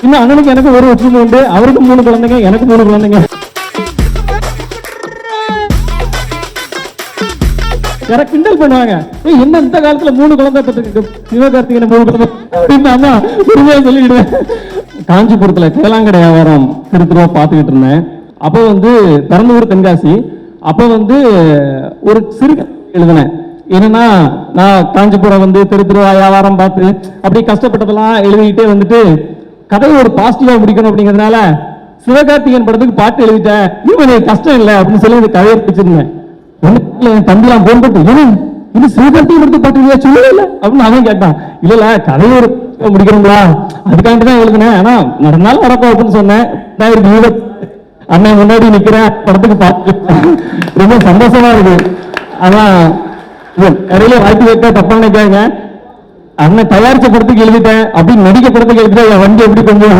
இன்னும் அண்ணனுக்கு எனக்கு ஒரு ஒற்றுமை உண்டு. அவருக்கு 3 குழந்தைங்க, எனக்கு 3 குழந்தைங்க. எனக்கு கிண்டல் பண்ணுவாங்க, என்ன இந்த காலத்துல 3 குழந்தை பெற்று சிவகார்த்திகேயன் 3 குழந்தை அப்படின்னு அம்மா உண்மையா சொல்லிடுவேன். காஞ்சிபுரத்துல கேளாங்கடை வியாபாரம் திருத்துருவா பார்த்துக்கிட்டு இருந்தேன். அப்போ வந்து பெரம்பலூர் தென்காசி. அப்போ வந்து ஒரு சிறு எழுதினேன். என்னன்னா, நான் காஞ்சிபுரம் வந்து திருத்துருவா வியாபாரம் பார்த்து அப்படி கஷ்டப்பட்டதெல்லாம் எழுதிக்கிட்டே வந்துட்டு கதையை ஒரு பாசிட்டிவா முடிக்கணும் அப்படிங்கிறதுனால சிவகார்த்திகேயன் படத்துக்கு பாட்டு எழுதிட்டேன். இவன் கஷ்டம் இல்லை அப்படின்னு சொல்லி இந்த கதையை பிடிச்சிருந்தேன். என் தம்பிலாம் போன் போட்டு இன்னும் சிவகார்த்திகேயன் படத்துக்கு பாட்டு எழுதியா சொல்லவே இல்லை அப்படின்னு அவன் கேட்டான். இல்ல கதையை ஒரு முடிக்கிறோங்களா, அதுக்காண்டி தான் எழுதுனேன், ஆனா நடந்தாலும் நடக்கும் அப்படின்னு சொன்னேன். அண்ணன் முன்னாடி நிக்கிறேன், படத்துக்கு பாட்டு ரொம்ப சந்தோஷமா இருக்கு. அதான் நிறைய வாய்ப்பு கேட்க தப்பா நினைக்காங்க. அண்ணன் தயாரிச்ச படத்துக்கு எழுதிட்டேன் அப்படின்னு நடிக்க படத்துக்கு எழுதிட்டா என் வண்டி எப்படி கொஞ்சம்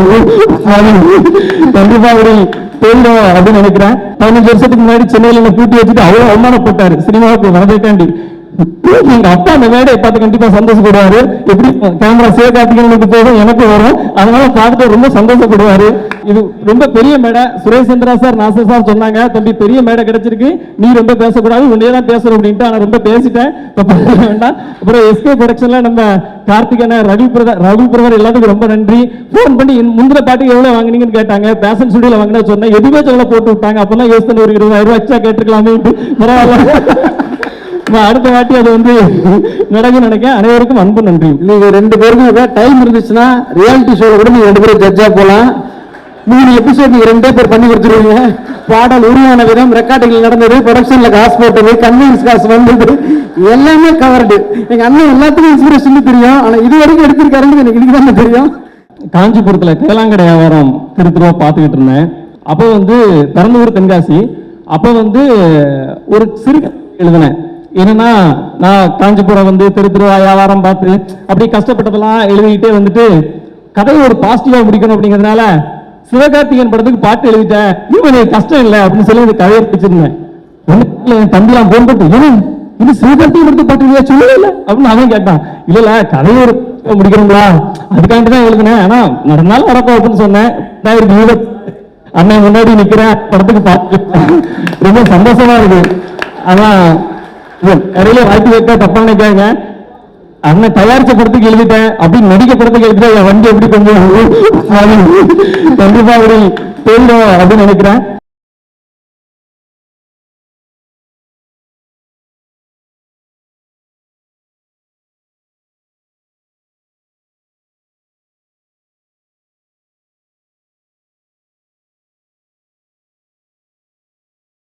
கண்டிப்பா அப்படி போயிடும் அப்படின்னு நினைக்கிறேன். 15 வருஷத்துக்கு முன்னாடி சென்னையில என்ன கூட்டி வச்சுட்டு அவ்வளவு அவமானப்பட்டாரு சினிமாவுக்கு வரதுக்காண்டி. எங்க அப்பா அந்த மேடை பார்த்து கண்டிப்பா சந்தோஷப்படுவாரு. எப்படி கேமரா சிவகார்த்திகேயனுக்கு போகும் எனக்கு வரும், அதனால பார்த்துட்டு ரொம்ப சந்தோஷப்படுவாரு. இது ரொம்ப பெரிய மேடை. சுரேஷ் சந்திரா சார், நாசர் சார் சொன்னாங்க, தம்பி பெரிய மேடை கிடைச்சிருக்கு, நீ ரொம்ப பேசக்கூடாது, உன்னையே தான் பேசுறோம் அப்படின்ட்டு. ஆனா ரொம்ப பேசிட்டேன், வேண்டாம். அப்புறம் எஸ்கே ப்ரொடக்ஷன்ல நம்ம கார்த்திகேயன், ரவி பிரதர் எல்லாத்துக்கும் ரொம்ப நன்றி. போன் பண்ணி முந்திர பாட்டுக்கு எவ்வளவு வாங்கினீங்கன்னு கேட்டாங்க. பேஷன் ஸ்டுடியோல வாங்கினா சொன்னேன், எதுவுமே சொல்ல போட்டு விட்டாங்க. அப்பதான் யோசனை ஒரு 20,000 ரூபாய் எக்ஸ்ட்ரா கேட்டுருக்கலாமே, பரவாயில்ல. அடுத்த வாட்டி அது வந்து நடக்கும் நினைக்க. அனைவருக்கும் அன்பு நன்றி. நீங்க 2 பேருக்கும் டைம் இருந்துச்சுன்னா ரியாலிட்டி ஷோல கூட நீங்க 2 பேரும் ஜட்ஜா போலாம். 3 எபிசோட் நீங்க 2 பேர் பண்ணி கொடுத்துருவீங்க. பாடல் உருவான விதம், ரெக்கார்டிங் நடந்தது, ப்ரொடக்ஷன்ல காசு போட்டது, கன்வீன்ஸ் காசு வந்தது, எல்லாமே கவர்டு. எங்க அண்ணன் எல்லாத்துக்கும் இன்ஸ்பிரேஷன் தெரியும், ஆனா இது வரைக்கும் எடுத்திருக்காருன்னு எனக்கு இதுதான் தெரியும். காஞ்சிபுரத்துல கேளாங்கடை வியாபாரம் திருத்துருவா பார்த்துக்கிட்டு இருந்தேன். அப்போ வந்து பெரம்பலூர் தென்காசி. அப்போ வந்து ஒரு சிறு எழுதினேன். என்னன்னா, நான் காஞ்சிபுரம் வந்து திருத்துருவா வியாபாரம் பார்த்து அப்படி கஷ்டப்பட்டதெல்லாம் எழுதிக்கிட்டே வந்துட்டு கதையை ஒரு பாசிட்டிவா முடிக்கணும் அப்படிங்கிறதுனால சிவகார்த்திகேயன் படத்துக்கு பாட்டு எழுதிட்டேன். இவன் கஷ்டம் இல்லை அப்படின்னு சொல்லி இந்த கதையை பிடிச்சிருந்தேன். என் தம்பிலாம் போன் போட்டு இன்னும் சிவகார்த்திகேயன் படத்துக்கு பாட்டு எழுதியா சொல்லவே இல்லை அப்படின்னு அவன் கேட்டான். இல்ல கதையை ஒரு முடிக்கிறோங்களா, அதுக்காண்டி தான் எழுதுனேன், ஆனா நடந்தாலும் நடக்கும் அப்படின்னு சொன்னேன். அண்ணன் முன்னாடி நிக்கிறேன், படத்துக்கு பாட்டு ரொம்ப சந்தோஷமா இருக்கு. அதான் நிறைய வாய்ப்பு கேட்க தப்பா நினைக்காங்க. அண்ணன் தயாரிச்ச படத்துக்கு எழுதிட்டேன் அப்படின்னு நடிக்க படத்துக்கு எழுதிட்டா என் வண்டி எப்படி கொஞ்சம் கண்டிப்பா அப்படி போயிடும் அப்படின்னு நினைக்கிறேன்.